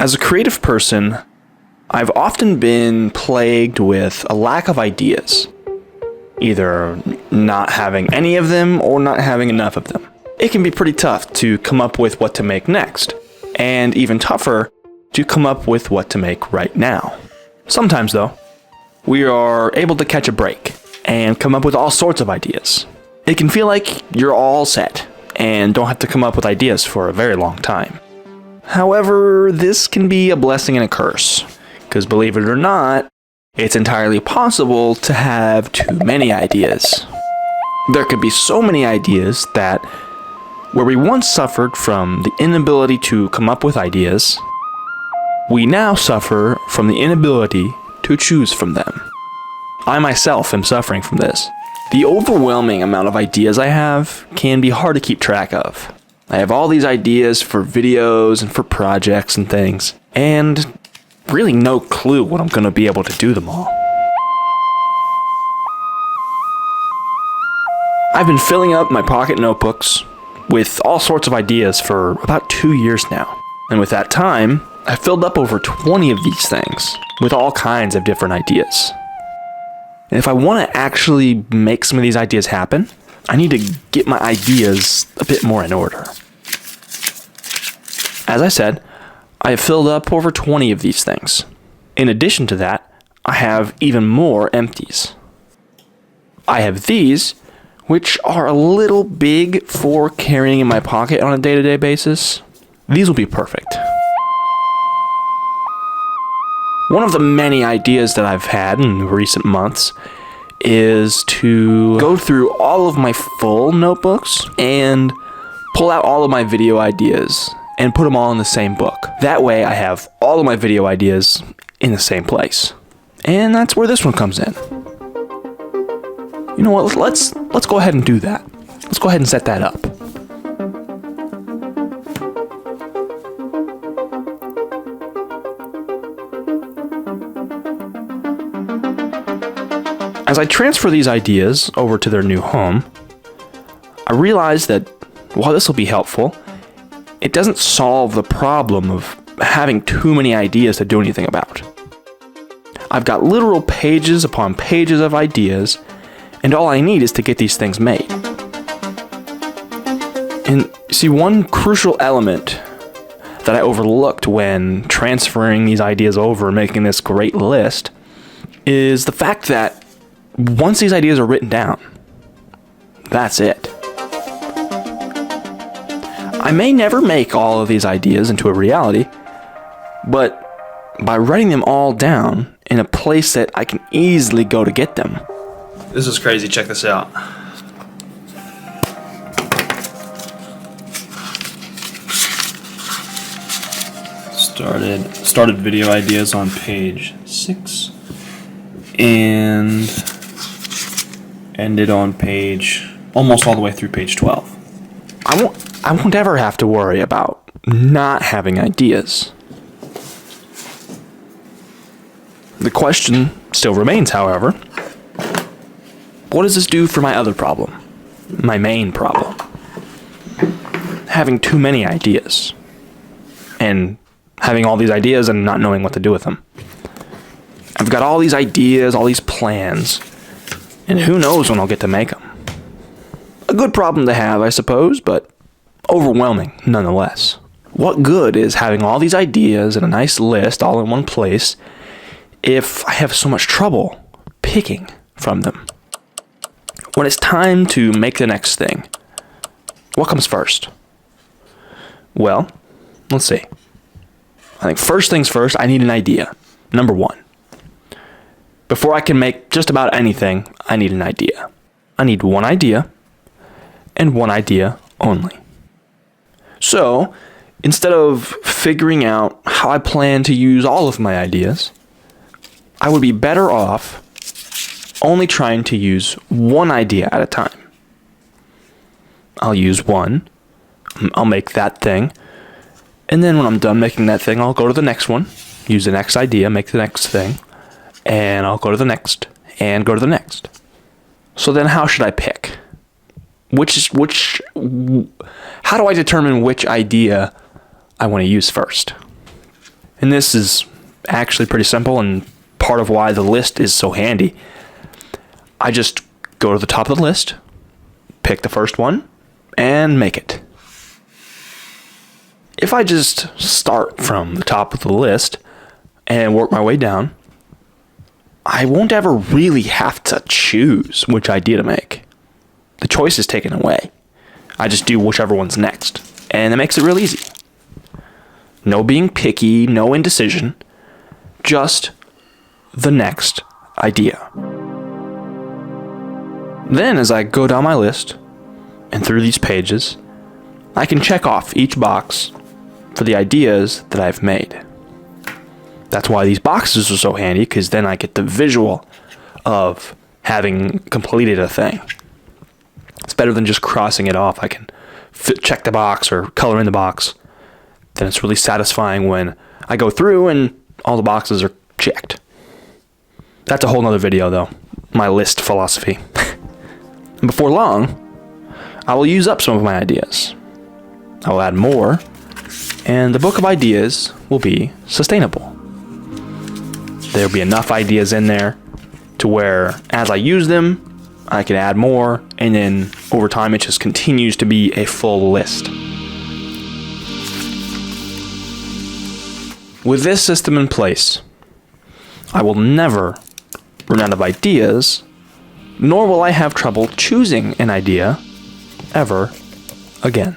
As a creative person, I've often been plagued with a lack of ideas. Either not having any of them or not having enough of them. It can be pretty tough to come up with what to make next, and even tougher to come up with what to make right now. Sometimes, though, we are able to catch a break and come up with all sorts of ideas. It can feel like you're all set and don't have to come up with ideas for a very long time. However, this can be a blessing and a curse, because believe it or not, it's entirely possible to have too many ideas. There can be so many ideas that where we once suffered from the inability to come up with ideas, we now suffer from the inability to choose from them. I myself am suffering from this. The overwhelming amount of ideas I have can be hard to keep track of. I have all these ideas for videos and for projects and things, and really no clue when I'm going to be able to do them all. I've been filling up my pocket notebooks with all sorts of ideas for about 2 years now. And with that time, I've filled up over 20 of these things with all kinds of different ideas. And if I want to actually make some of these ideas happen, I need to get my ideas a bit more in order. As I said, I have filled up over 20 of these things. In addition to that, I have even more empties. I have these, which are a little big for carrying in my pocket on a day-to-day basis. These will be perfect. One of the many ideas that I've had in recent months is to go through all of my full notebooks and pull out all of my video ideas and put them all in the same book. That way I have all of my video ideas in the same place. And that's where this one comes in. You know what, let's go ahead and do that. Let's go ahead and set that up. As I transfer these ideas over to their new home, I realize that while this will be helpful, it doesn't solve the problem of having too many ideas to do anything about. I've got literal pages upon pages of ideas, and all I need is to get these things made. And see, one crucial element that I overlooked when transferring these ideas over and making this great list is the fact that once these ideas are written down, that's it. I may never make all of these ideas into a reality, but by writing them all down in a place that I can easily go to get them. This is crazy, check this out. Started video ideas on page 6 and ended on page almost all the way through page 12. I won't ever have to worry about not having ideas. The question still remains, however, what does this do for my other problem? My main problem? Having too many ideas. And having all these ideas and not knowing what to do with them. I've got all these ideas, all these plans, and who knows when I'll get to make them. A good problem to have, I suppose, but overwhelming nonetheless. What good is having all these ideas and a nice list all in one place if I have so much trouble picking from them? When it's time to make the next thing, what comes first? Well, let's see. I think first things first, I need an idea. Number one. Before I can make just about anything, I need an idea. I need one idea, and one idea only. So, instead of figuring out how I plan to use all of my ideas, I would be better off only trying to use one idea at a time. I'll use one, I'll make that thing, and then when I'm done making that thing, I'll go to the next one, use the next idea, make the next thing, and I'll go to the next, and go to the next. So then how should I pick? How do I determine which idea I want to use first? And this is actually pretty simple and part of why the list is so handy. I just go to the top of the list, pick the first one, and make it. If I just start from the top of the list and work my way down, I won't ever really have to choose which idea to make. The choice is taken away. I just do whichever one's next, and it makes it real easy. No being picky, no indecision, just the next idea. Then as I go down my list and through these pages, I can check off each box for the ideas that I've made. That's why these boxes are so handy, because then I get the visual of having completed a thing. It's better than just crossing it off. I can check the box or color in the box. Then it's really satisfying when I go through and all the boxes are checked. That's a whole nother video though, my list philosophy. And before long, I will use up some of my ideas. I will add more, and the book of ideas will be sustainable. There'll be enough ideas in there to where as I use them, I can add more, and then over time it just continues to be a full list. With this system in place, I will never run out of ideas, nor will I have trouble choosing an idea ever again.